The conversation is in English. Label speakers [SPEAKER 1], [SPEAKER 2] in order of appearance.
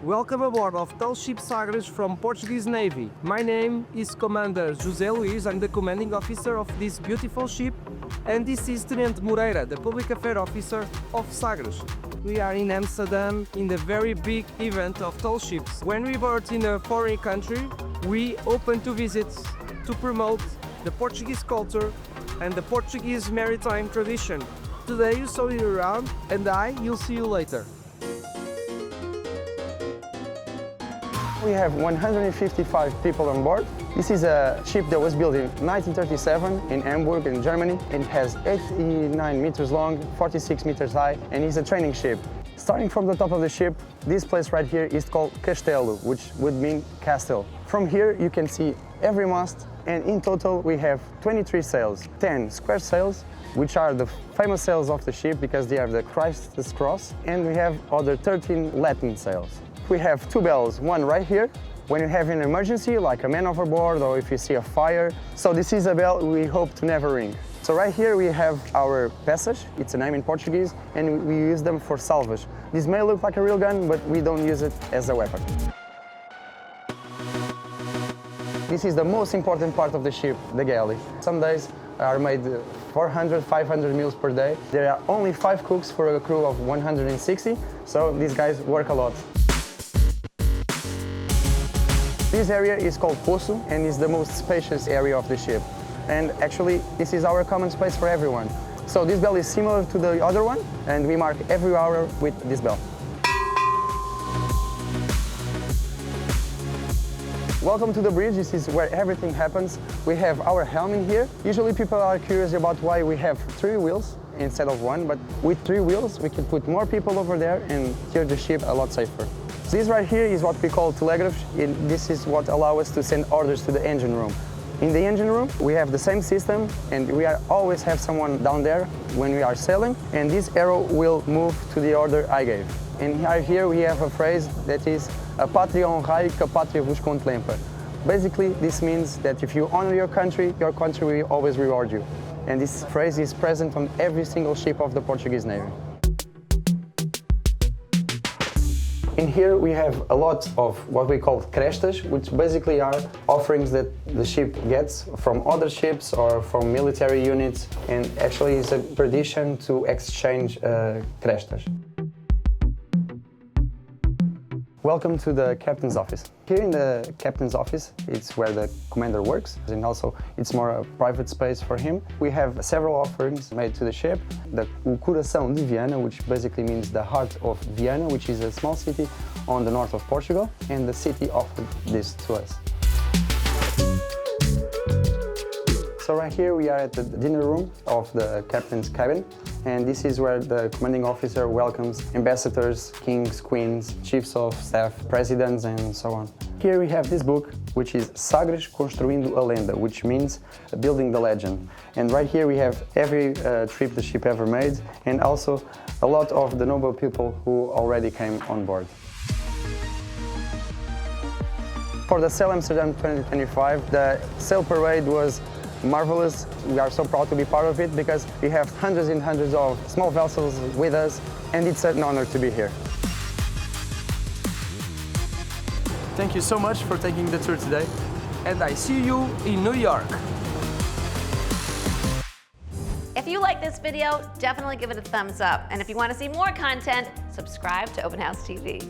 [SPEAKER 1] Welcome aboard of Tall Ship Sagres from Portuguese Navy. My name is Commander José Luís. I'm the commanding officer of this beautiful ship, and this is Tenente Moreira, the public affairs officer of Sagres. We are in Amsterdam in the very big event of tall ships. When we board in a foreign country, we open to visits to promote the Portuguese culture and the Portuguese maritime tradition. Today you saw it around, and you'll see you later.
[SPEAKER 2] We have 155 people on board. This is a ship that was built in 1937 in Hamburg in Germany. It has 89 meters long, 46 meters high, and is a training ship. Starting from the top of the ship, this place right here is called Castello, which would mean castle. From here you can see every mast, and in total we have 23 sails, 10 square sails, which are the famous sails of the ship because they are the Christ's cross, and we have other 13 Latin sails. We have two bells, one right here, when you have an emergency, like a man overboard or if you see a fire. So this is a bell we hope to never ring. So right here we have our passage, it's a name in Portuguese, and we use them for salvage. This may look like a real gun, but we don't use it as a weapon. This is the most important part of the ship, the galley. Some days are made 400, 500 meals per day. There are only 5 cooks for a crew of 160, so these guys work a lot. This area is called Poço and is the most spacious area of the ship. And actually, this is our common space for everyone. So this bell is similar to the other one, and we mark every hour with this bell. Welcome to the bridge. This is where everything happens. We have our helm in here. Usually people are curious about why we have 3 wheels instead of 1, but with 3 wheels we can put more people over there and steer the ship a lot safer. This right here is what we call telegraph. This is what allows us to send orders to the engine room. In the engine room, we have the same system, and we always have someone down there when we are sailing, and this arrow will move to the order I gave. And right here we have a phrase that is "A pátria honrai, que a pátria vos contempla." Basically, this means that if you honor your country will always reward you. And this phrase is present on every single ship of the Portuguese Navy. In here we have a lot of what we call crestas, which basically are offerings that the ship gets from other ships or from military units, and actually it's a tradition to exchange crestas. Welcome to the captain's office. Here in the captain's office, it's where the commander works, and also it's more a private space for him. We have several offerings made to the ship. The Coração de Viana, which basically means the heart of Viana, which is a small city on the north of Portugal, and the city offered this to us. So right here we are at the dinner room of the captain's cabin, and this is where the commanding officer welcomes ambassadors, kings, queens, chiefs of staff, presidents, and so on. Here we have this book, which is Sagres Construindo a Lenda, which means building the legend. And right here we have every trip the ship ever made, and also a lot of the noble people who already came on board. For the Sail Amsterdam 2025, the sail parade was marvelous. We are so proud to be part of it because we have hundreds and hundreds of small vessels with us, and it's an honor to be here.
[SPEAKER 1] Thank you so much for taking the tour today, and I see you in New York.
[SPEAKER 3] If you like this video, definitely give it a thumbs up. And if you want to see more content, subscribe to Open House TV.